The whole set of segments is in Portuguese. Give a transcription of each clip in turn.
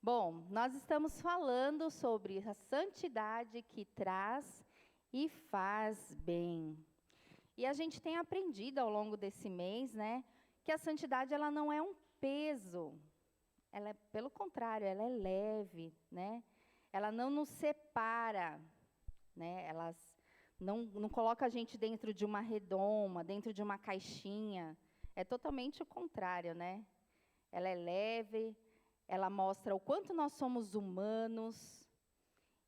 Bom, nós estamos falando sobre a santidade que traz e faz bem. E a gente tem aprendido ao longo desse mês, né, que a santidade ela não é um peso. Ela é, pelo contrário, ela é leve, né? Ela não nos separa, né? Ela não coloca a gente dentro de uma redoma, dentro de uma caixinha. É totalmente o contrário, né? Ela é leve, ela mostra o quanto nós somos humanos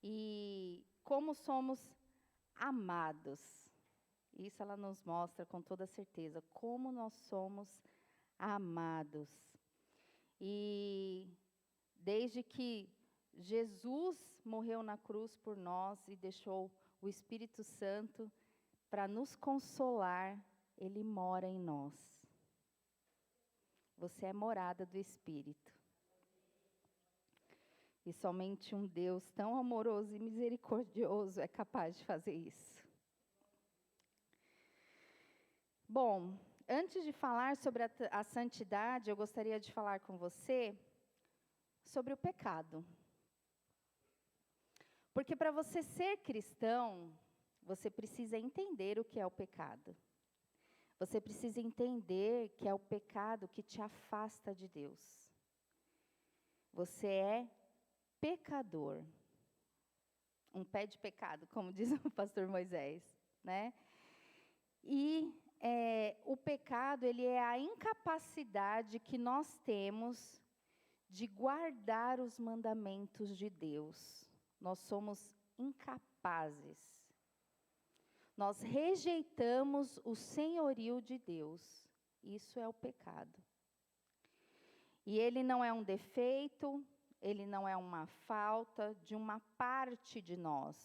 e como somos amados. Isso ela nos mostra com toda certeza, como nós somos amados. E desde que Jesus morreu na cruz por nós e deixou o Espírito Santo para nos consolar, ele mora em nós. Você é morada do Espírito. E somente um Deus tão amoroso e misericordioso é capaz de fazer isso. Bom, antes de falar sobre a santidade, eu gostaria de falar com você sobre o pecado. Porque para você ser cristão, você precisa entender o que é o pecado. Você precisa entender que é o pecado que te afasta de Deus. Você é pecador. Um pé de pecado, como diz o pastor Moisés, né? E o pecado, ele é a incapacidade que nós temos de guardar os mandamentos de Deus. Nós somos incapazes. Nós rejeitamos o senhorio de Deus. Isso é o pecado. E ele não é um defeito, ele não é uma falta de uma parte de nós.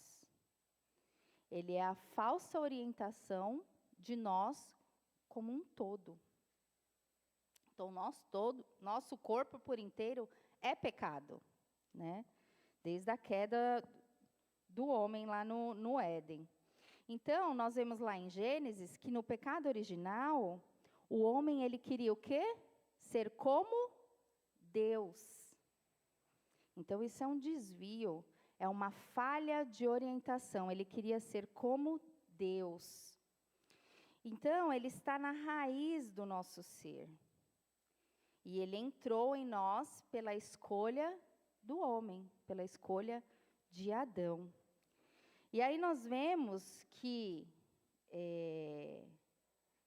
Ele é a falsa orientação de nós como um todo. Então, nosso corpo por inteiro é pecado, né? Desde a queda do homem lá no Éden. Então, nós vemos lá em Gênesis que no pecado original, o homem ele queria o quê? Ser como Deus. Então, isso é um desvio, é uma falha de orientação. Ele queria ser como Deus. Então, ele está na raiz do nosso ser. E ele entrou em nós pela escolha do homem, pela escolha de Adão. E aí nós vemos que,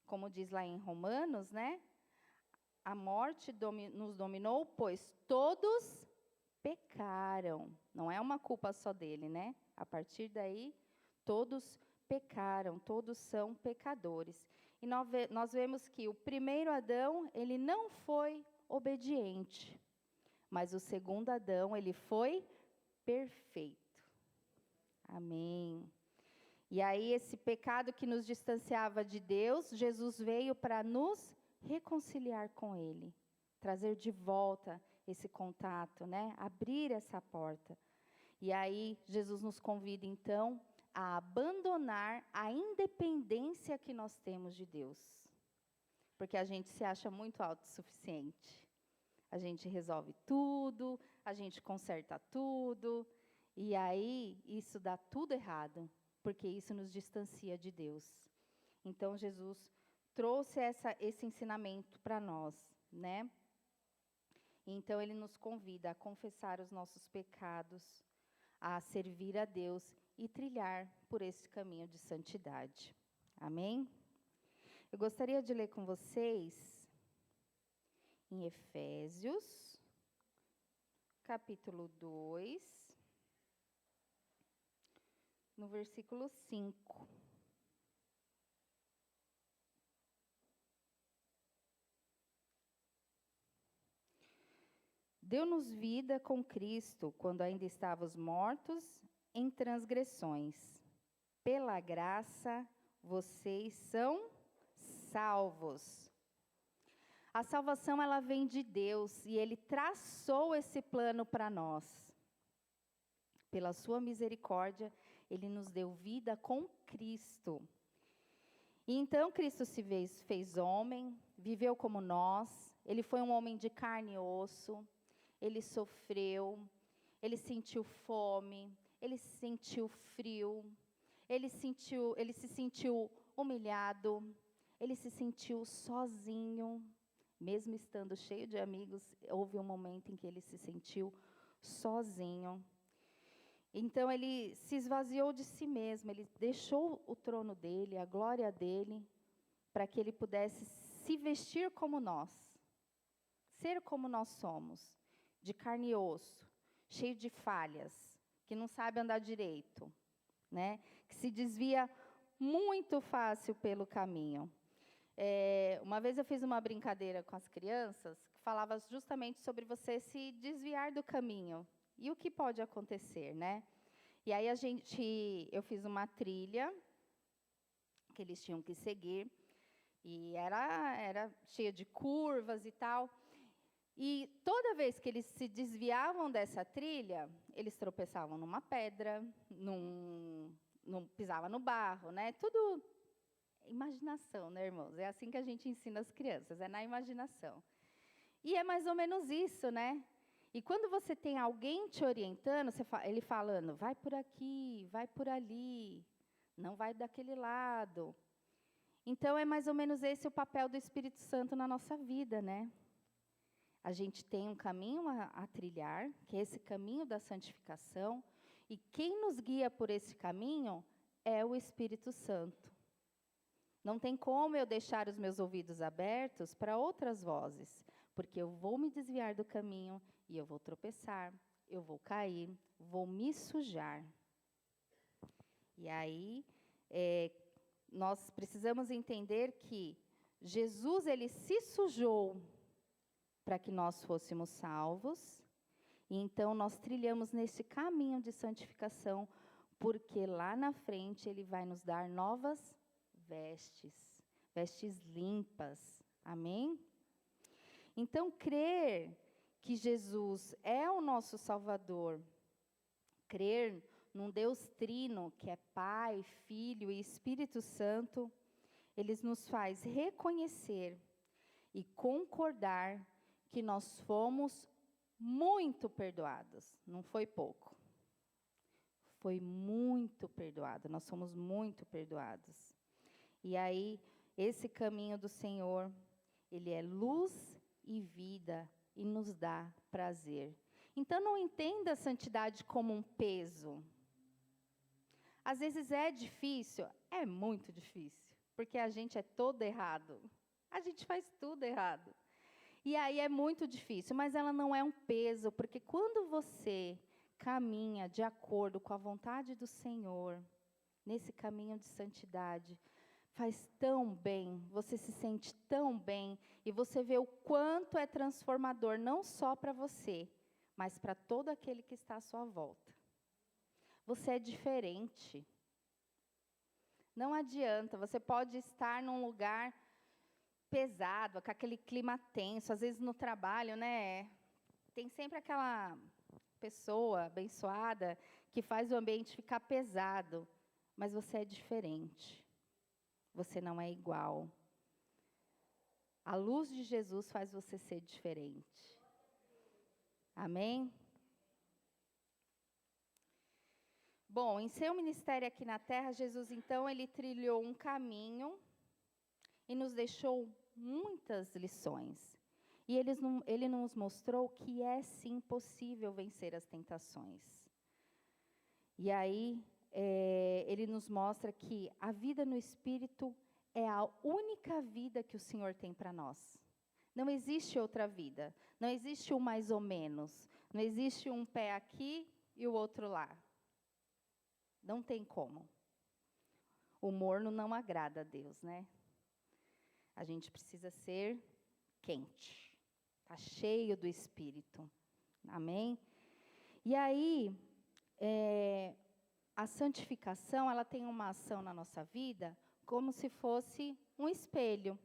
como diz lá em Romanos, né? A morte nos dominou, pois todos pecaram. Não é uma culpa só dele, né? A partir daí, todos pecaram, todos são pecadores. E nós vemos que o primeiro Adão, ele não foi obediente. Mas o segundo Adão, ele foi perfeito. Amém. E aí, esse pecado que nos distanciava de Deus, Jesus veio para nos reconciliar com Ele. Trazer de volta esse contato, né? Abrir essa porta. E aí, Jesus nos convida, então, a abandonar a independência que nós temos de Deus. Porque a gente se acha muito autossuficiente. A gente resolve tudo, a gente conserta tudo. E aí, isso dá tudo errado, porque isso nos distancia de Deus. Então, Jesus trouxe esse ensinamento para nós, né? Então, ele nos convida a confessar os nossos pecados, a servir a Deus e trilhar por esse caminho de santidade. Amém? Eu gostaria de ler com vocês em Efésios, capítulo 2, no versículo 5. Deu-nos vida com Cristo, quando ainda estávamos mortos em transgressões. Pela graça, vocês são salvos. A salvação, ela vem de Deus, e Ele traçou esse plano para nós. Pela sua misericórdia, Ele nos deu vida com Cristo. E então Cristo se fez homem, viveu como nós, Ele foi um homem de carne e osso, ele sofreu, ele sentiu fome, ele sentiu frio, ele se sentiu humilhado, ele se sentiu sozinho, mesmo estando cheio de amigos, houve um momento em que ele se sentiu sozinho. Então ele se esvaziou de si mesmo, ele deixou o trono dele, a glória dele, para que ele pudesse se vestir como nós, ser como nós somos, de carne e osso, cheio de falhas, que não sabe andar direito, né? Que se desvia muito fácil pelo caminho. Uma vez eu fiz uma brincadeira com as crianças, que falava justamente sobre você se desviar do caminho. E o que pode acontecer, né? E aí eu fiz uma trilha que eles tinham que seguir, e era cheia de curvas e tal. E toda vez que eles se desviavam dessa trilha, eles tropeçavam numa pedra, não pisava no barro, né? Tudo imaginação, né, irmãos? É assim que a gente ensina as crianças, é na imaginação. E é mais ou menos isso, né? E quando você tem alguém te orientando, ele falando, vai por aqui, vai por ali, não vai daquele lado. Então, é mais ou menos esse o papel do Espírito Santo na nossa vida, né? A gente tem um caminho a trilhar, que é esse caminho da santificação, e quem nos guia por esse caminho é o Espírito Santo. Não tem como eu deixar os meus ouvidos abertos para outras vozes, porque eu vou me desviar do caminho e eu vou tropeçar, eu vou cair, vou me sujar. E aí, nós precisamos entender que Jesus, ele se sujou para que nós fôssemos salvos, e então nós trilhamos nesse caminho de santificação, porque lá na frente ele vai nos dar novas vestes limpas, amém? Então, crer que Jesus é o nosso Salvador, crer num Deus trino, que é Pai, Filho e Espírito Santo, ele nos faz reconhecer e concordar que nós fomos muito perdoados, não foi pouco. Foi muito perdoado, nós somos muito perdoados. E aí, esse caminho do Senhor, ele é luz e vida e nos dá prazer. Então, não entenda a santidade como um peso. Às vezes é difícil, é muito difícil, porque a gente é todo errado. A gente faz tudo errado. E aí é muito difícil, mas ela não é um peso, porque quando você caminha de acordo com a vontade do Senhor, nesse caminho de santidade, faz tão bem, você se sente tão bem, e você vê o quanto é transformador, não só para você, mas para todo aquele que está à sua volta. Você é diferente. Não adianta, você pode estar num lugar pesado, com aquele clima tenso, às vezes no trabalho, né? Tem sempre aquela pessoa abençoada que faz o ambiente ficar pesado, mas você é diferente. Você não é igual. A luz de Jesus faz você ser diferente. Amém? Bom, em seu ministério aqui na terra, Jesus, então, ele trilhou um caminho e nos deixou muitas lições. E ele nos mostrou que é, sim, possível vencer as tentações. E aí, ele nos mostra que a vida no Espírito é a única vida que o Senhor tem para nós. Não existe outra vida. Não existe um mais ou menos. Não existe um pé aqui e o outro lá. Não tem como. O morno não agrada a Deus, né? A gente precisa ser quente. Está cheio do Espírito. Amém? E aí, a santificação, ela tem uma ação na nossa vida como se fosse um espelho.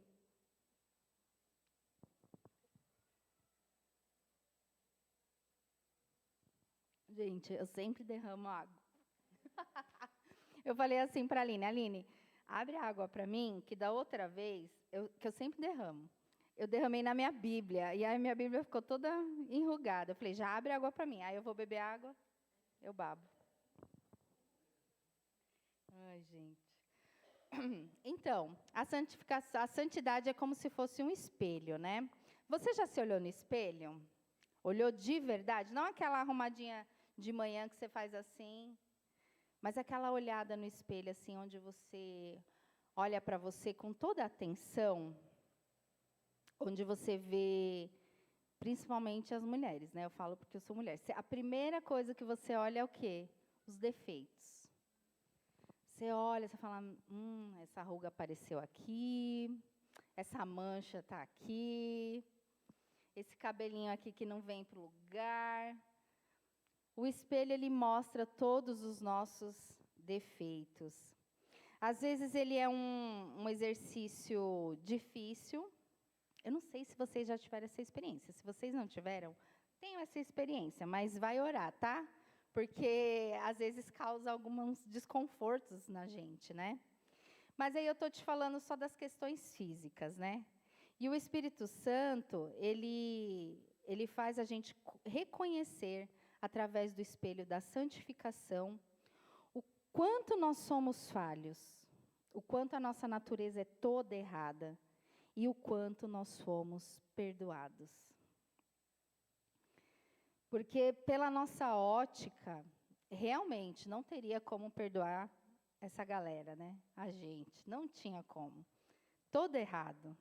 Gente, eu sempre derramo água. Eu falei assim para a Aline, Aline, abre água para mim, que da outra vez, que eu sempre derramo. eu derramei na minha Bíblia. E aí minha Bíblia ficou toda enrugada. Eu falei, já abre água para mim. Aí eu vou beber água, eu babo. Ai, gente. Então, a santidade é como se fosse um espelho, né? Você já se olhou no espelho? Olhou de verdade? Não aquela arrumadinha de manhã que você faz assim, mas aquela olhada no espelho, assim, onde você olha para você com toda a atenção, onde você vê, principalmente as mulheres, né? Eu falo porque eu sou mulher. A primeira coisa que você olha é o quê? Os defeitos. Você olha, você fala, essa ruga apareceu aqui, essa mancha está aqui, esse cabelinho aqui que não vem para o lugar. O espelho, ele mostra todos os nossos defeitos. Às vezes, ele é um exercício difícil. Eu não sei se vocês já tiveram essa experiência. Se vocês não tiveram, tenham essa experiência, mas vai orar, tá? Porque, às vezes, causa alguns desconfortos na gente, né? Mas aí eu estou te falando só das questões físicas, né? E o Espírito Santo, ele faz a gente reconhecer, através do espelho da santificação, o quanto nós somos falhos, o quanto a nossa natureza é toda errada e o quanto nós fomos perdoados. Porque, pela nossa ótica, realmente não teria como perdoar essa galera, né? A gente, não tinha como. Todo errado.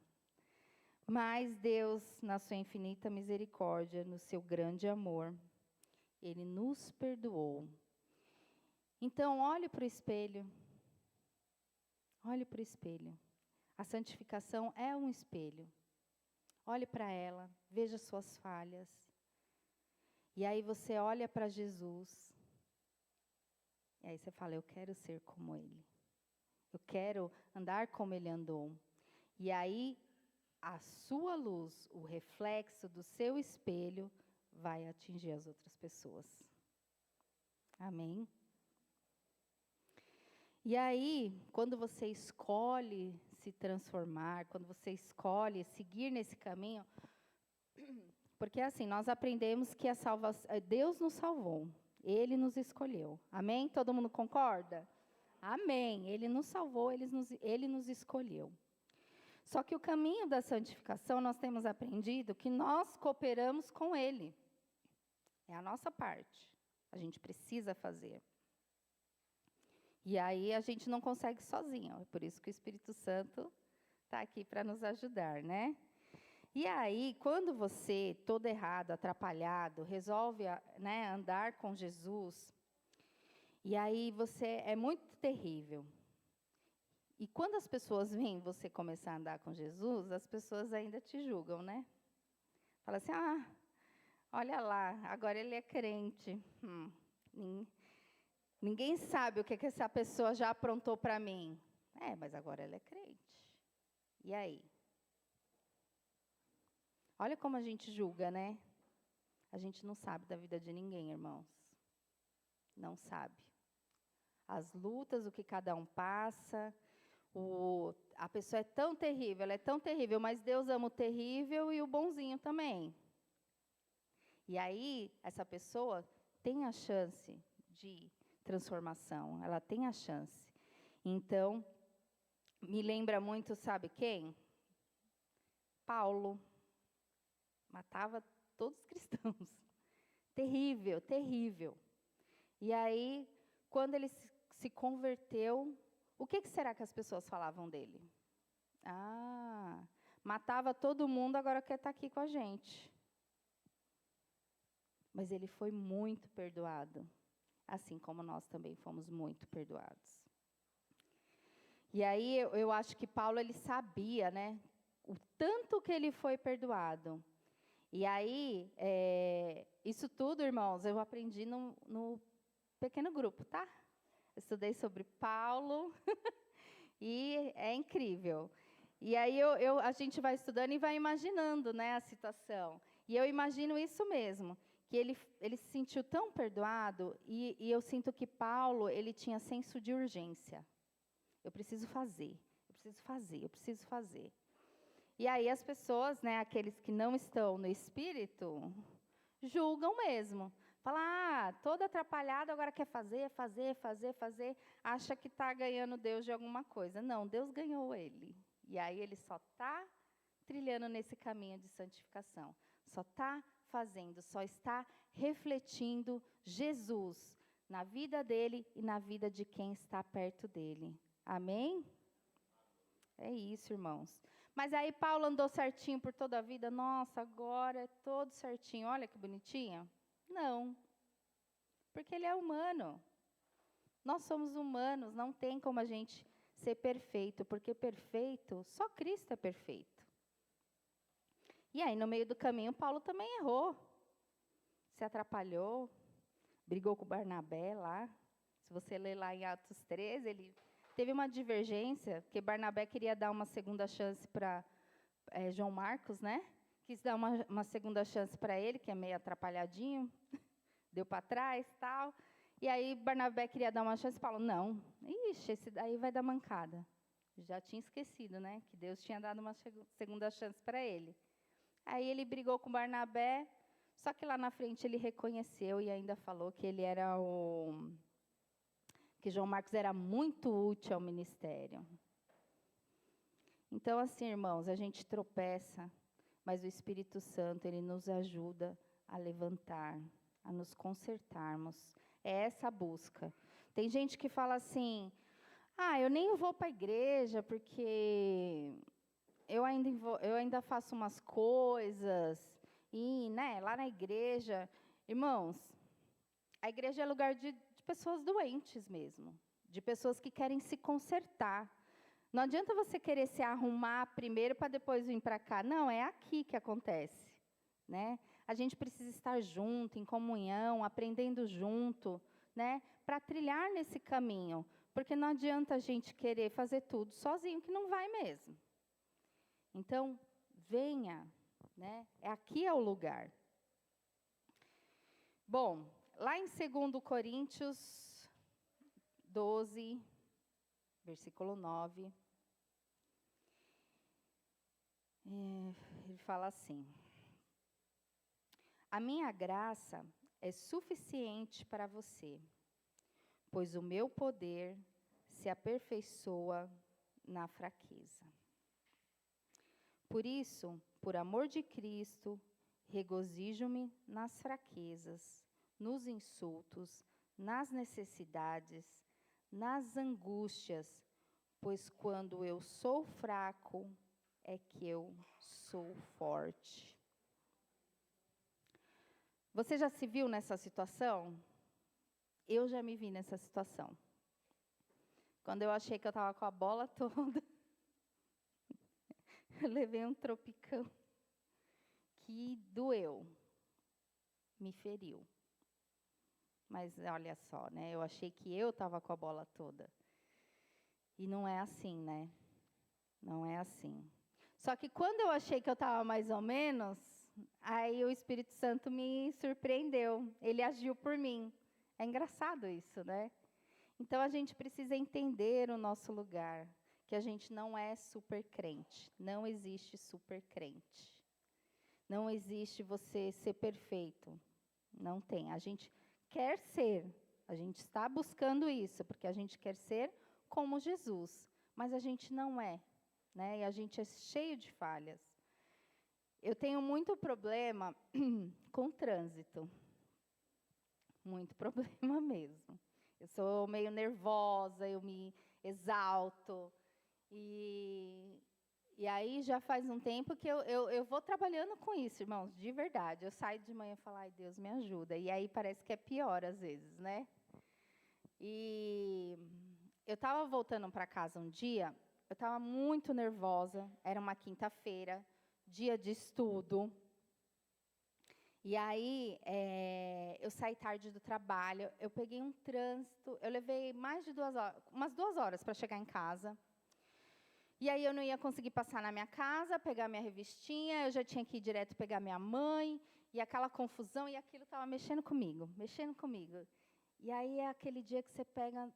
Mas Deus, na sua infinita misericórdia, no seu grande amor, Ele nos perdoou. Então, olhe para o espelho. Olhe para o espelho. A santificação é um espelho. Olhe para ela, veja suas falhas. E aí você olha para Jesus. E aí você fala, eu quero ser como Ele. Eu quero andar como Ele andou. E aí, a sua luz, o reflexo do seu espelho, vai atingir as outras pessoas. Amém? E aí, quando você escolhe se transformar, quando você escolhe seguir nesse caminho, porque assim, nós aprendemos que Deus nos salvou, Ele nos escolheu. Amém? Todo mundo concorda? Amém. Ele nos salvou, Ele nos escolheu. Só que o caminho da santificação, nós temos aprendido que nós cooperamos com Ele. É a nossa parte. A gente precisa fazer. E aí a gente não consegue sozinho. É por isso que o Espírito Santo está aqui para nos ajudar, né? E aí, quando você, todo errado, atrapalhado, resolve, né, andar com Jesus, e aí você é muito terrível. E quando as pessoas veem você começar a andar com Jesus, as pessoas ainda te julgam, né? Fala assim, olha lá, agora ele é crente. Ninguém sabe o que essa pessoa já aprontou para mim. Mas agora ela é crente. E aí? Olha como a gente julga, né? A gente não sabe da vida de ninguém, irmãos. Não sabe. As lutas, o que cada um passa. A pessoa é tão terrível, ela é tão terrível, mas Deus ama o terrível e o bonzinho também. E aí, essa pessoa tem a chance de transformação, ela tem a chance. Então, me lembra muito, sabe quem? Paulo. Matava todos os cristãos. Terrível, terrível. E aí, quando ele se converteu, o que será que as pessoas falavam dele? Matava todo mundo, agora quer estar aqui com a gente. Mas ele foi muito perdoado, assim como nós também fomos muito perdoados. E aí, eu acho que Paulo, ele sabia, né, o tanto que ele foi perdoado. E aí, isso tudo, irmãos, eu aprendi no pequeno grupo, tá? Estudei sobre Paulo e é incrível. E aí a gente vai estudando e vai imaginando, né, a situação. E eu imagino isso mesmo, que ele se sentiu tão perdoado e eu sinto que Paulo, ele tinha senso de urgência. Eu preciso fazer, eu preciso fazer, eu preciso fazer. E aí as pessoas, né, aqueles que não estão no Espírito, julgam mesmo. Fala, todo atrapalhado agora quer fazer, acha que está ganhando Deus de alguma coisa. Não, Deus ganhou ele. E aí ele só está trilhando nesse caminho de santificação. Só está fazendo, só está refletindo Jesus na vida dele e na vida de quem está perto dele. Amém? É isso, irmãos. Mas aí Paulo andou certinho por toda a vida. Nossa, agora é todo certinho. Olha que bonitinho. Não, porque ele é humano. Nós somos humanos, não tem como a gente ser perfeito, porque perfeito, só Cristo é perfeito. E aí, no meio do caminho, Paulo também errou. Se atrapalhou, brigou com Barnabé lá. Se você ler lá em Atos 13, ele teve uma divergência, porque Barnabé queria dar uma segunda chance para João Marcos, né? Quis dar uma segunda chance para ele, que é meio atrapalhadinho. Deu para trás, tal. E aí Barnabé queria dar uma chance e Paulo, não. Ixi, esse daí vai dar mancada. Já tinha esquecido, né? Que Deus tinha dado uma segunda chance para ele. Aí ele brigou com Barnabé, só que lá na frente ele reconheceu e ainda falou que ele era que João Marcos era muito útil ao ministério. Então, assim, irmãos, a gente tropeça, mas o Espírito Santo, ele nos ajuda a levantar, a nos consertarmos. É essa a busca. Tem gente que fala assim, eu nem vou para a igreja porque eu ainda faço umas coisas, e né, lá na igreja, irmãos, a igreja é lugar de pessoas doentes mesmo, de pessoas que querem se consertar. Não adianta você querer se arrumar primeiro para depois vir para cá. Não, é aqui que acontece, né? A gente precisa estar junto, em comunhão, aprendendo junto, né? Para trilhar nesse caminho. Porque não adianta a gente querer fazer tudo sozinho, que não vai mesmo. Então, venha, né? Aqui é o lugar. Bom, lá em 2 Coríntios 12, versículo 9, ele fala assim: a minha graça é suficiente para você, pois o meu poder se aperfeiçoa na fraqueza. Por isso, por amor de Cristo, regozijo-me nas fraquezas, nos insultos, nas necessidades, nas angústias, pois quando eu sou fraco, é que eu sou forte. Você já se viu nessa situação? Eu já me vi nessa situação. Quando eu achei que eu estava com a bola toda, eu levei um tropicão que doeu, me feriu. Mas olha só, né? Eu achei que eu estava com a bola toda. E não é assim, né? Não é assim. Só que quando eu achei que eu estava mais ou menos, aí o Espírito Santo me surpreendeu. Ele agiu por mim. É engraçado isso, né? Então, a gente precisa entender o nosso lugar, que a gente não é super crente. Não existe super crente. Não existe você ser perfeito. Não tem. A gente quer ser. A gente está buscando isso, porque a gente quer ser como Jesus. Mas a gente não é, né? E a gente é cheio de falhas. Eu tenho muito problema com trânsito. Muito problema mesmo. Eu sou meio nervosa, eu me exalto. E aí já faz um tempo que eu vou trabalhando com isso, irmãos, de verdade. Eu saio de manhã e falo, ai, Deus me ajuda. E aí parece que é pior às vezes, né? E eu estava voltando para casa um dia, eu estava muito nervosa, era uma quinta-feira, dia de estudo. E aí, eu saí tarde do trabalho, eu peguei um trânsito, eu levei mais de 2 horas, umas 2 horas para chegar em casa. E aí eu não ia conseguir passar na minha casa, pegar minha revistinha, eu já tinha que ir direto pegar minha mãe, e aquela confusão, e aquilo estava mexendo comigo. E aí é aquele dia que você pega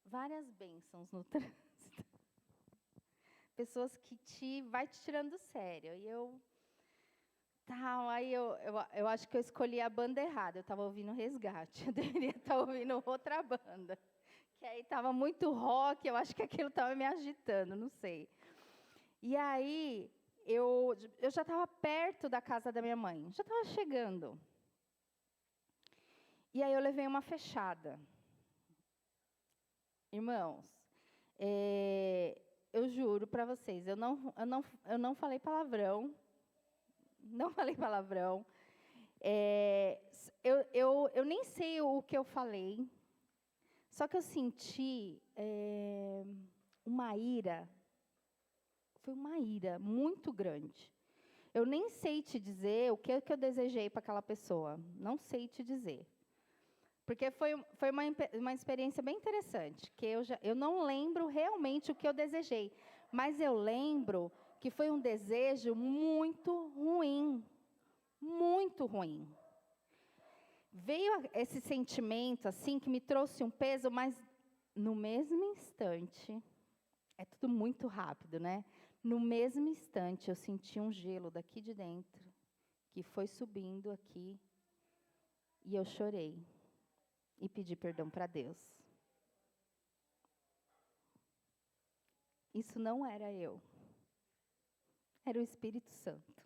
várias bênçãos no trânsito. pessoas que vai te tirando do sério. E eu acho que eu escolhi a banda errada. Eu estava ouvindo Resgate. Eu deveria estar ouvindo outra banda. Que aí estava muito rock, eu acho que aquilo estava me agitando, não sei. E aí, eu já estava perto da casa da minha mãe. Já estava chegando. E aí eu levei uma fechada. Irmãos, eu juro para vocês, eu não falei palavrão. Não falei palavrão. Eu nem sei o que eu falei. Só que eu senti uma ira. Foi uma ira muito grande. Eu nem sei te dizer o que eu desejei para aquela pessoa. Não sei te dizer. Porque foi uma experiência bem interessante, que eu não lembro realmente o que eu desejei, mas eu lembro que foi um desejo muito ruim, muito ruim. Veio esse sentimento, assim, que me trouxe um peso, mas no mesmo instante, é tudo muito rápido, né? No mesmo instante, eu senti um gelo daqui de dentro, que foi subindo aqui, e eu chorei. E pedi perdão para Deus. Isso não era eu. Era o Espírito Santo.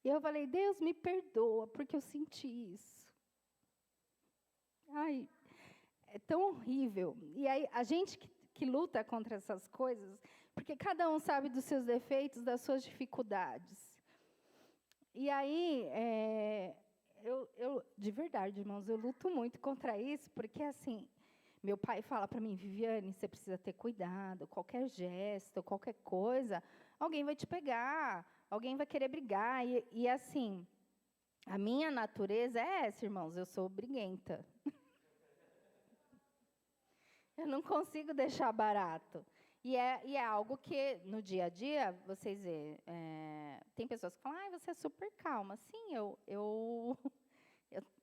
E eu falei, Deus, me perdoa, porque eu senti isso. Ai, é tão horrível. E aí, a gente que luta contra essas coisas, porque cada um sabe dos seus defeitos, das suas dificuldades. E aí, de verdade, irmãos, eu luto muito contra isso, porque, assim, meu pai fala para mim, Viviane, você precisa ter cuidado, qualquer gesto, qualquer coisa, alguém vai te pegar, alguém vai querer brigar. E assim, a minha natureza é essa, irmãos, eu sou briguenta. Eu não consigo deixar barato. E é algo que, no dia a dia, vocês veem, tem pessoas que falam, você é super calma. Sim, eu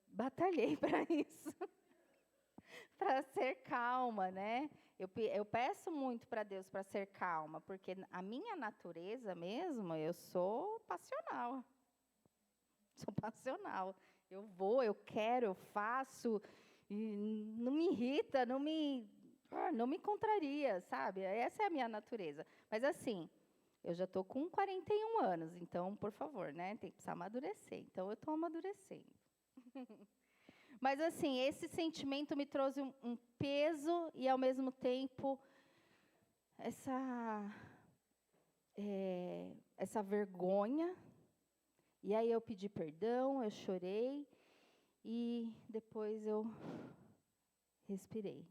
batalhei para isso. Para ser calma, né? Eu peço muito para Deus para ser calma, porque a minha natureza mesmo, eu sou passional. Sou passional. Eu vou, eu quero, eu faço, e não me irrita, não me contraria, sabe? Essa é a minha natureza. Mas assim, eu já estou com 41 anos, então, por favor, né? Tem que precisar amadurecer. Então, eu estou amadurecendo. Mas, assim, esse sentimento me trouxe um peso e, ao mesmo tempo, essa vergonha. E aí eu pedi perdão, eu chorei e depois eu respirei.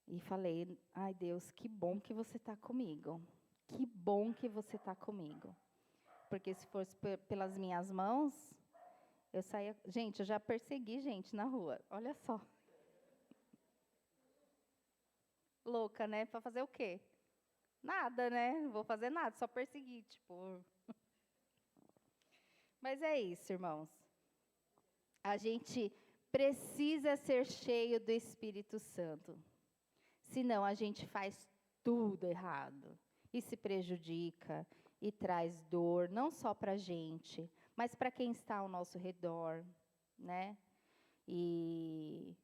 E falei, ai, Deus, que bom que você está comigo. Que bom que você está comigo. Porque se fosse pelas minhas mãos... Eu saía... Gente, eu já persegui gente na rua. Olha só. Louca, né? Para fazer o quê? Nada, né? Não vou fazer nada, só perseguir, tipo... Mas é isso, irmãos. A gente precisa ser cheio do Espírito Santo. Senão, a gente faz tudo errado. E se prejudica, e traz dor, não só para a gente... mas para quem está ao nosso redor, né? E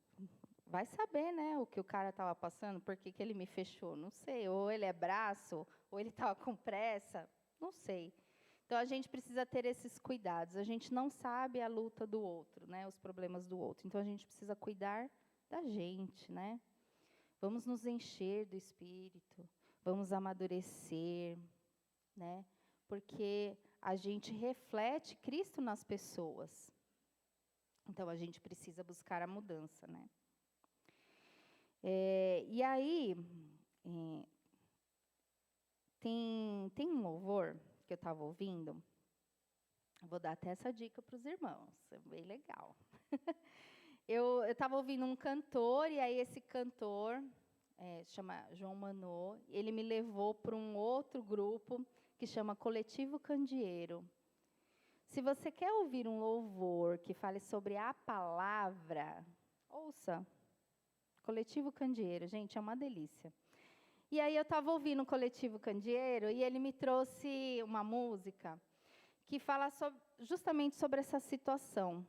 vai saber, né, o que o cara estava passando, por que ele me fechou, não sei. Ou ele é braço, ou ele estava com pressa, não sei. Então, a gente precisa ter esses cuidados. A gente não sabe a luta do outro, né, os problemas do outro. Então, a gente precisa cuidar da gente, né? Vamos nos encher do Espírito, vamos amadurecer, né? Porque a gente reflete Cristo nas pessoas. Então, a gente precisa buscar a mudança, né? E aí, tem um louvor que eu estava ouvindo, vou dar até essa dica para os irmãos, é bem legal. Eu estava ouvindo um cantor, e aí esse cantor, chama João Manô, ele me levou para um outro grupo, que chama Coletivo Candeeiro. Se você quer ouvir um louvor que fale sobre a palavra, ouça. Coletivo Candeeiro, gente, é uma delícia. E aí eu estava ouvindo o Coletivo Candeeiro e ele me trouxe uma música que fala justamente sobre essa situação,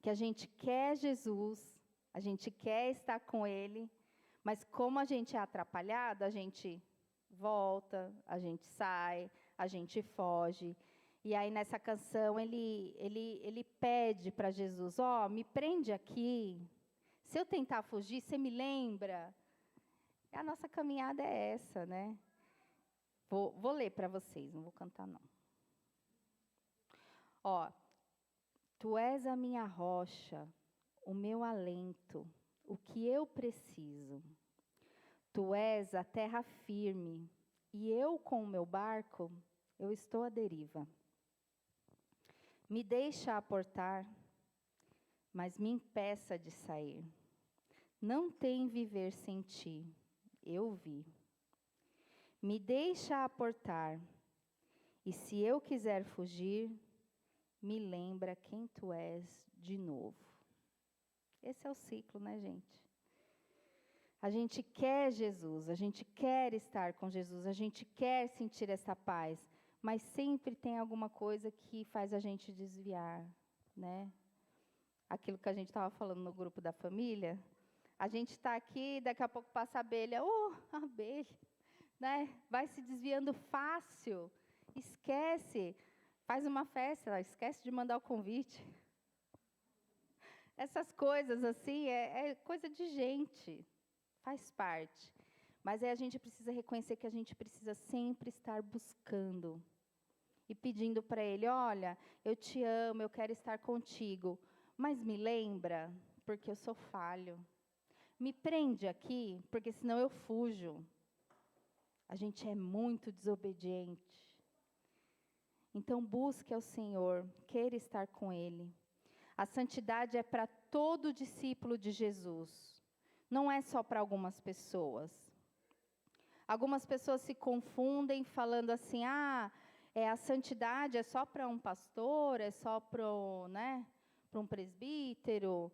que a gente quer Jesus, a gente quer estar com Ele, mas como a gente é atrapalhado, a gente volta, a gente sai, a gente foge. E aí nessa canção ele pede para Jesus, me prende aqui. Se eu tentar fugir, você me lembra? A nossa caminhada é essa, né? Vou ler para vocês, não vou cantar não. Tu és a minha rocha, o meu alento, o que eu preciso. Tu és a terra firme, e eu com o meu barco, eu estou à deriva. Me deixa aportar, mas me impeça de sair. Não tem viver sem ti, eu vi. Me deixa aportar, e se eu quiser fugir, me lembra quem tu és de novo. Esse é o ciclo, né, gente? A gente quer Jesus, a gente quer estar com Jesus, a gente quer sentir essa paz, mas sempre tem alguma coisa que faz a gente desviar, né? Aquilo que a gente estava falando no grupo da família, a gente está aqui, daqui a pouco passa a abelha, abelha, né? Vai se desviando fácil, esquece, faz uma festa, esquece de mandar o convite. Essas coisas assim, é coisa de gente, faz parte. Mas aí a gente precisa reconhecer que a gente precisa sempre estar buscando e pedindo para Ele, olha, eu te amo, eu quero estar contigo, mas me lembra, porque eu sou falho. Me prende aqui, porque senão eu fujo. A gente é muito desobediente. Então busque ao Senhor, queira estar com Ele. A santidade é para todo discípulo de Jesus. Não é só para algumas pessoas. Algumas pessoas se confundem falando assim, a santidade é só para um pastor, é só para um presbítero.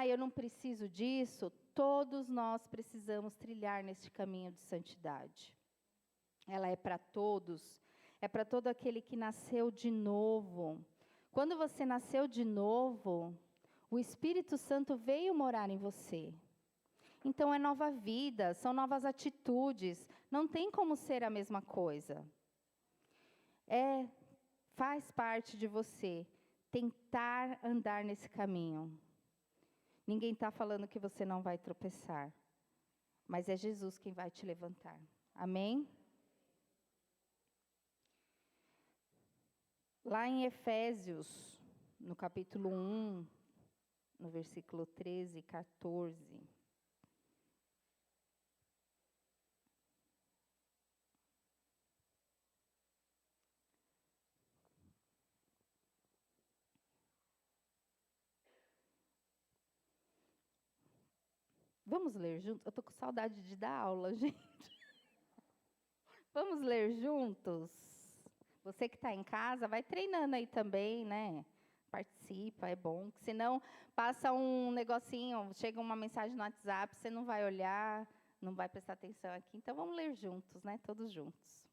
Eu não preciso disso. Todos nós precisamos trilhar neste caminho de santidade. Ela é para todos. É para todo aquele que nasceu de novo. Quando você nasceu de novo, o Espírito Santo veio morar em você. Então é nova vida, são novas atitudes. Não tem como ser a mesma coisa. Faz parte de você tentar andar nesse caminho. Ninguém está falando que você não vai tropeçar. Mas é Jesus quem vai te levantar. Amém? Lá em Efésios, no capítulo 1, no versículo 13 e 14. Vamos ler juntos? Eu estou com saudade de dar aula, gente. Vamos ler juntos? Você que está em casa, vai treinando aí também, né? Participa, é bom. Senão, passa um negocinho, chega uma mensagem no WhatsApp, você não vai olhar, não vai prestar atenção aqui. Então, vamos ler juntos, né? Todos juntos.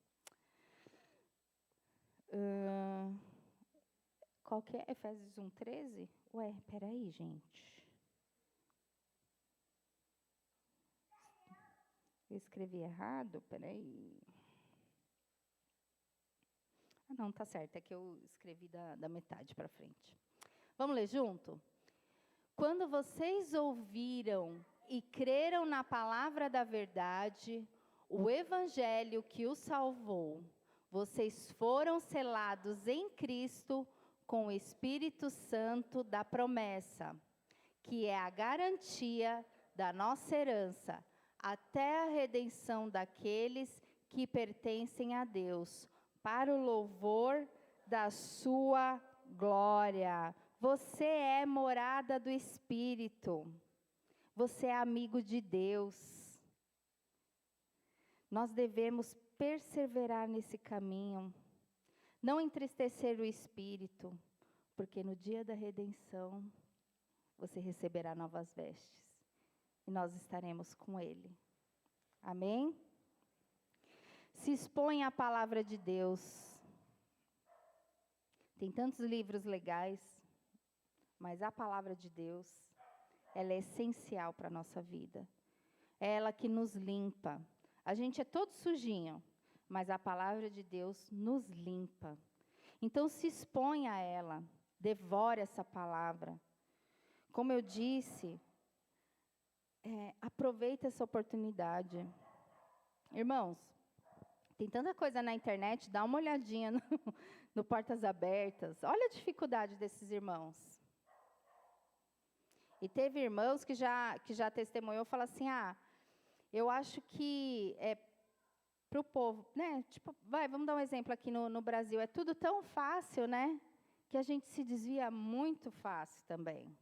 Qual que é? Efésios 1:13? Peraí, gente. Eu escrevi errado? Peraí. Não, tá certo, é que eu escrevi da metade para frente. Vamos ler junto? Quando vocês ouviram e creram na palavra da verdade, o evangelho que os salvou, vocês foram selados em Cristo com o Espírito Santo da promessa, que é a garantia da nossa herança, até a redenção daqueles que pertencem a Deus, para o louvor da sua glória. Você é morada do Espírito. Você é amigo de Deus. Nós devemos perseverar nesse caminho. Não entristecer o Espírito, porque no dia da redenção, você receberá novas vestes. E nós estaremos com Ele. Amém? Se expõe à palavra de Deus. Tem tantos livros legais, mas a palavra de Deus, ela é essencial para a nossa vida. É ela que nos limpa. A gente é todo sujinho, mas a palavra de Deus nos limpa. Então se expõe a ela, devore essa palavra. Como eu disse, aproveita essa oportunidade. Irmãos, tem tanta coisa na internet, dá uma olhadinha no Portas Abertas. Olha a dificuldade desses irmãos. E teve irmãos que já testemunhou, fala assim, eu acho que para o povo, né? Tipo, vamos dar um exemplo aqui no Brasil. É tudo tão fácil, né? Que a gente se desvia muito fácil também.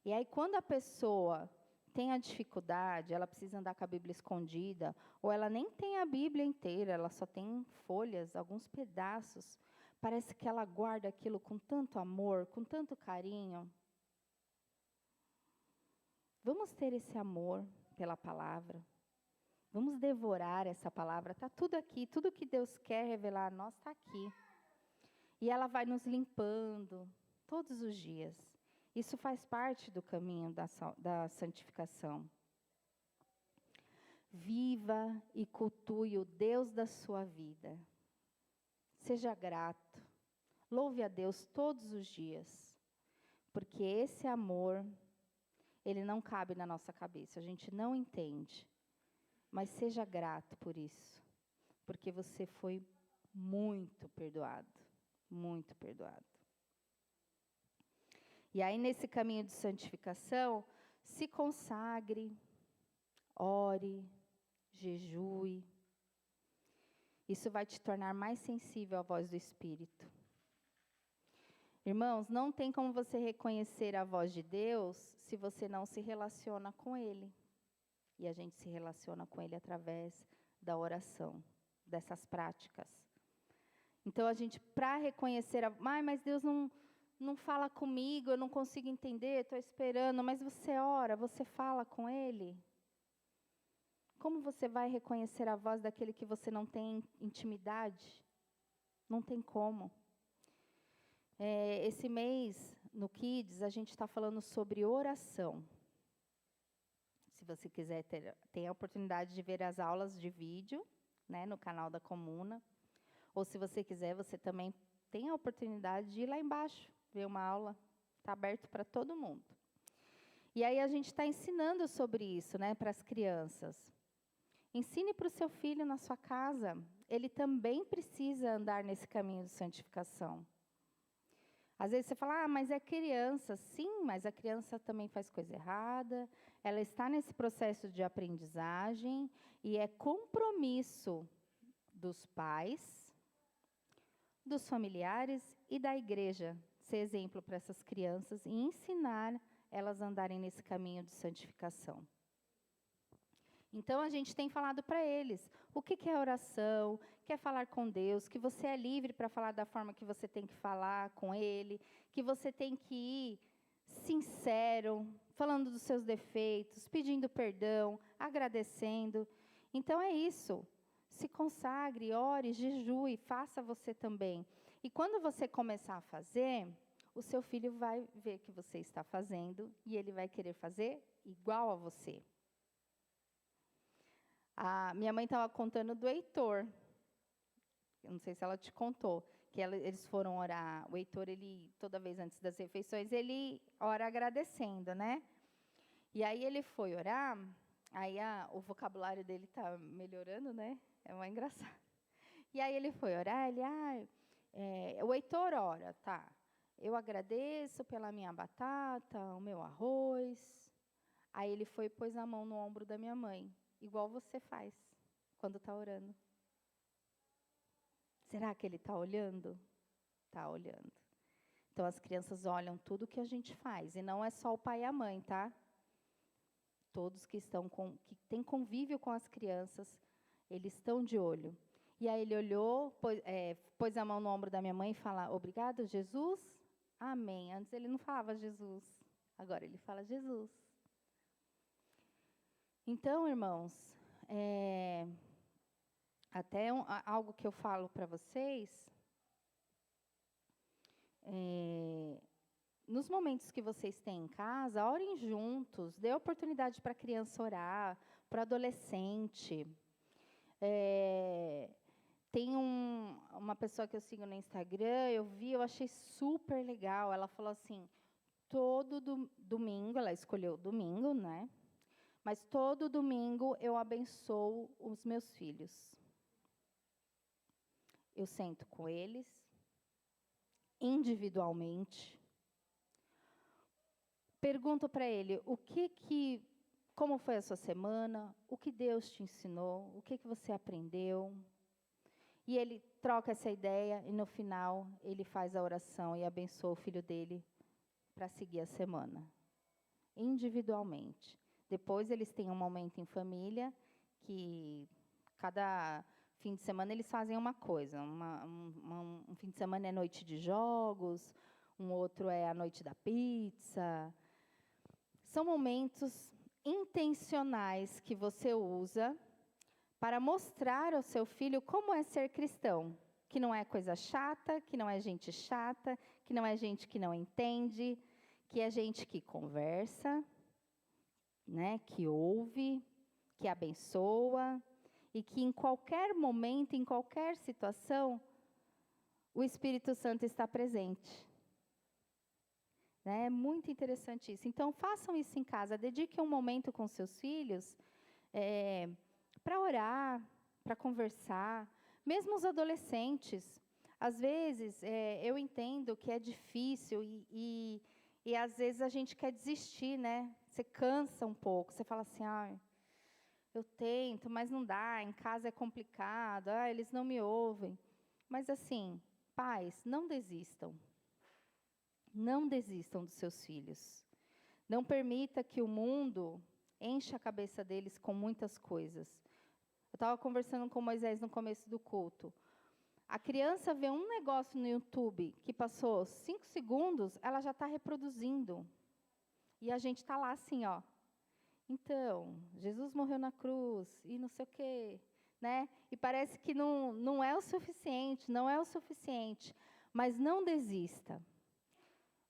E aí, quando a pessoa tem a dificuldade, ela precisa andar com a Bíblia escondida, ou ela nem tem a Bíblia inteira, ela só tem folhas, alguns pedaços. Parece que ela guarda aquilo com tanto amor, com tanto carinho. Vamos ter esse amor pela palavra. Vamos devorar essa palavra. Está tudo aqui, tudo que Deus quer revelar a nós está aqui. E ela vai nos limpando todos os dias. Isso faz parte do caminho da santificação. Viva e cultue o Deus da sua vida. Seja grato. Louve a Deus todos os dias. Porque esse amor, ele não cabe na nossa cabeça. A gente não entende. Mas seja grato por isso. Porque você foi muito perdoado. Muito perdoado. E aí, nesse caminho de santificação, se consagre, ore, jejue. Isso vai te tornar mais sensível à voz do Espírito. Irmãos, não tem como você reconhecer a voz de Deus se você não se relaciona com Ele. E a gente se relaciona com Ele através da oração, dessas práticas. Então, a gente, para reconhecer, mas Deus não fala comigo, eu não consigo entender, estou esperando, mas você ora, você fala com Ele. Como você vai reconhecer a voz daquele que você não tem intimidade? Não tem como. Esse mês, no Kids, a gente está falando sobre oração. Se você quiser tem a oportunidade de ver as aulas de vídeo, né, no canal da Comuna. Ou se você quiser, você também tem a oportunidade de ir lá embaixo, ver uma aula. Está aberto para todo mundo. E aí a gente está ensinando sobre isso, né, para as crianças. Ensine para o seu filho na sua casa. Ele também precisa andar nesse caminho de santificação. Às vezes você fala, mas é criança. Sim, mas a criança também faz coisa errada. Ela está nesse processo de aprendizagem e é compromisso dos pais, dos familiares e da igreja ser exemplo para essas crianças e ensinar elas a andarem nesse caminho de santificação. Então, a gente tem falado para eles o que é oração, que é falar com Deus, que você é livre para falar da forma que você tem que falar com Ele, que você tem que ir sincero, falando dos seus defeitos, pedindo perdão, agradecendo. Então, é isso. Se consagre, ore, jejue, faça você também. E quando você começar a fazer, o seu filho vai ver que você está fazendo e ele vai querer fazer igual a você. A minha mãe estava contando do Heitor. Eu não sei se ela te contou. Que eles foram orar. O Heitor, toda vez antes das refeições, ele ora agradecendo, né? E aí ele foi orar. Aí o vocabulário dele está melhorando, né? É mais engraçado. E aí ele foi orar. O Heitor ora, tá? Eu agradeço pela minha batata, o meu arroz. Aí ele foi e pôs a mão no ombro da minha mãe. Igual você faz quando está orando. Será que ele está olhando? Está olhando. Então, as crianças olham tudo que a gente faz. E não é só o pai e a mãe, tá? Todos que têm convívio com as crianças, eles estão de olho. E aí ele olhou, pôs a mão no ombro da minha mãe e falou, obrigado, Jesus, amém. Antes ele não falava Jesus, agora ele fala Jesus. Então, irmãos, Até algo que eu falo para vocês, nos momentos que vocês têm em casa, orem juntos, dê oportunidade para a criança orar, para o adolescente. Tem uma pessoa que eu sigo no Instagram, eu achei super legal. Ela falou assim, todo domingo, ela escolheu domingo, né? Mas todo domingo eu abençoo os meus filhos. Eu sento com eles, individualmente, pergunto para ele como foi a sua semana, o que Deus te ensinou, o que você aprendeu. E ele troca essa ideia e no final ele faz a oração e abençoa o filho dele para seguir a semana, individualmente. Depois eles têm um momento em família que cada fim de semana eles fazem uma coisa. Um fim de semana é noite de jogos, um outro é a noite da pizza. São momentos intencionais que você usa para mostrar ao seu filho como é ser cristão. Que não é coisa chata, que não é gente chata, que não é gente que não entende, que é gente que conversa, né, que ouve, que abençoa, e que em qualquer momento, em qualquer situação, o Espírito Santo está presente. É muito interessante isso. Então, façam isso em casa, dediquem um momento com seus filhos para orar, para conversar, mesmo os adolescentes. Às vezes, eu entendo que é difícil e às vezes a gente quer desistir, né? Você cansa um pouco, você fala assim, eu tento, mas não dá, em casa é complicado, eles não me ouvem. Mas assim, pais, não desistam. Não desistam dos seus filhos. Não permita que o mundo encha a cabeça deles com muitas coisas. Eu estava conversando com Moisés no começo do culto. A criança vê um negócio no YouTube que passou 5 segundos, ela já está reproduzindo. E a gente está lá assim, ó. Então, Jesus morreu na cruz e não sei o quê, né? E parece que não é o suficiente, não é o suficiente. Mas não desista.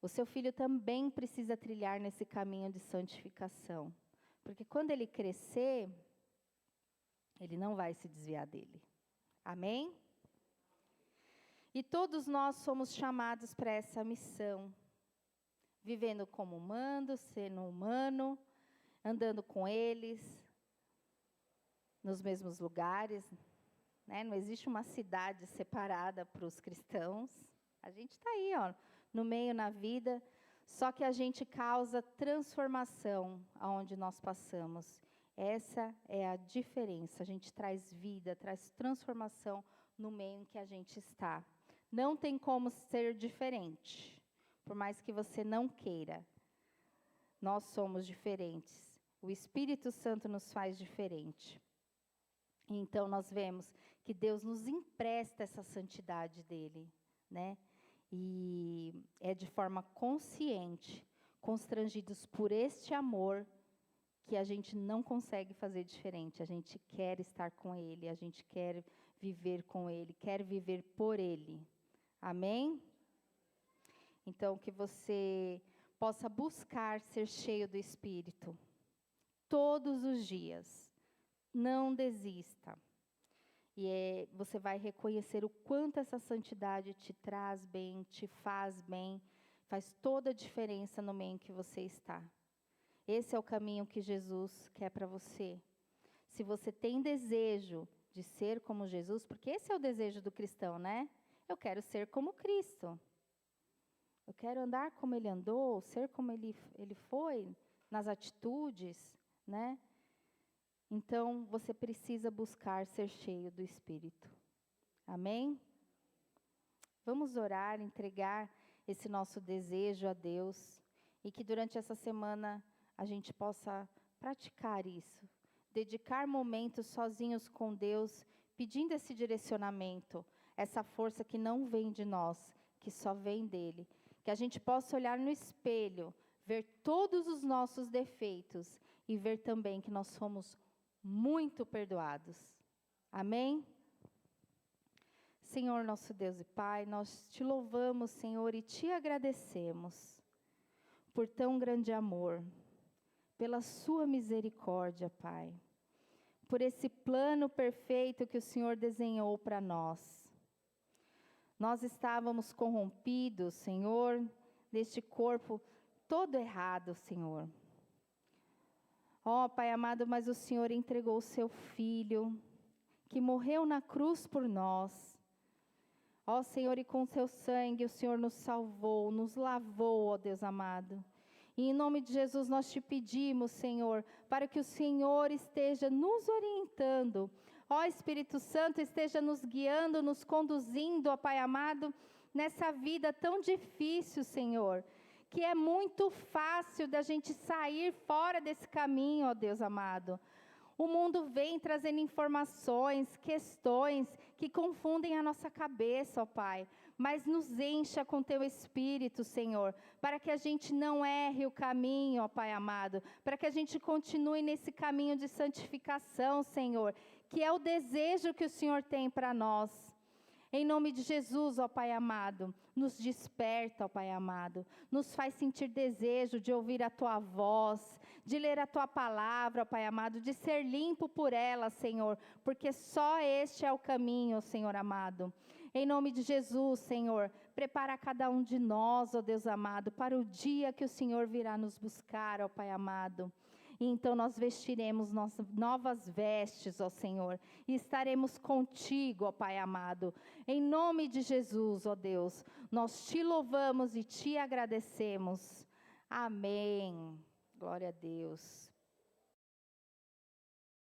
O seu filho também precisa trilhar nesse caminho de santificação. Porque quando ele crescer, ele não vai se desviar dele. Amém? E todos nós somos chamados para essa missão. Vivendo como humano, sendo humano, andando com eles, nos mesmos lugares. Né? Não existe uma cidade separada para os cristãos. A gente está aí, ó, no meio, na vida, só que a gente causa transformação aonde nós passamos. Essa é a diferença. A gente traz vida, traz transformação no meio em que a gente está. Não tem como ser diferente, por mais que você não queira. Nós somos diferentes. O Espírito Santo nos faz diferente. Então, nós vemos que Deus nos empresta essa santidade dele, né? E é de forma consciente, constrangidos por este amor, que a gente não consegue fazer diferente. A gente quer estar com ele, a gente quer viver com ele, quer viver por ele. Amém? Então, que você possa buscar ser cheio do Espírito todos os dias. Não desista. E você vai reconhecer o quanto essa santidade te traz bem, te faz bem, faz toda a diferença no meio em que você está. Esse é o caminho que Jesus quer para você. Se você tem desejo de ser como Jesus, porque esse é o desejo do cristão, né? Eu quero ser como Cristo. Eu quero andar como ele andou, ser como ele foi, nas atitudes, né? Então, você precisa buscar ser cheio do Espírito. Amém? Vamos orar, entregar esse nosso desejo a Deus e que durante essa semana a gente possa praticar isso. Dedicar momentos sozinhos com Deus, pedindo esse direcionamento, essa força que não vem de nós, que só vem dele. Que a gente possa olhar no espelho, ver todos os nossos defeitos e ver também que nós somos muito perdoados. Amém? Senhor, nosso Deus e Pai, nós te louvamos, Senhor, e te agradecemos por tão grande amor, pela sua misericórdia, Pai, por esse plano perfeito que o Senhor desenhou para nós. Nós estávamos corrompidos, Senhor, deste corpo todo errado, Senhor. Ó, Pai amado, mas o Senhor entregou o seu Filho, que morreu na cruz por nós. Ó, Senhor, e com seu sangue o Senhor nos salvou, nos lavou, ó Deus amado. E em nome de Jesus nós te pedimos, Senhor, para que o Senhor esteja nos orientando. Ó Espírito Santo, esteja nos guiando, nos conduzindo, ó Pai amado, nessa vida tão difícil, Senhor, que é muito fácil da gente sair fora desse caminho, ó Deus amado. O mundo vem trazendo informações, questões que confundem a nossa cabeça, ó Pai. Mas nos encha com teu Espírito, Senhor, para que a gente não erre o caminho, ó Pai amado, para que a gente continue nesse caminho de santificação, Senhor, que é o desejo que o Senhor tem para nós. Em nome de Jesus, ó Pai amado, nos desperta, ó Pai amado, nos faz sentir desejo de ouvir a Tua voz, de ler a Tua palavra, ó Pai amado, de ser limpo por ela, Senhor, porque só este é o caminho, Senhor amado. Em nome de Jesus, Senhor, prepara cada um de nós, ó Deus amado, para o dia que o Senhor virá nos buscar, ó Pai amado. E então nós vestiremos nossas novas vestes, ó Senhor, e estaremos contigo, ó Pai amado. Em nome de Jesus, ó Deus, nós te louvamos e te agradecemos. Amém. Glória a Deus.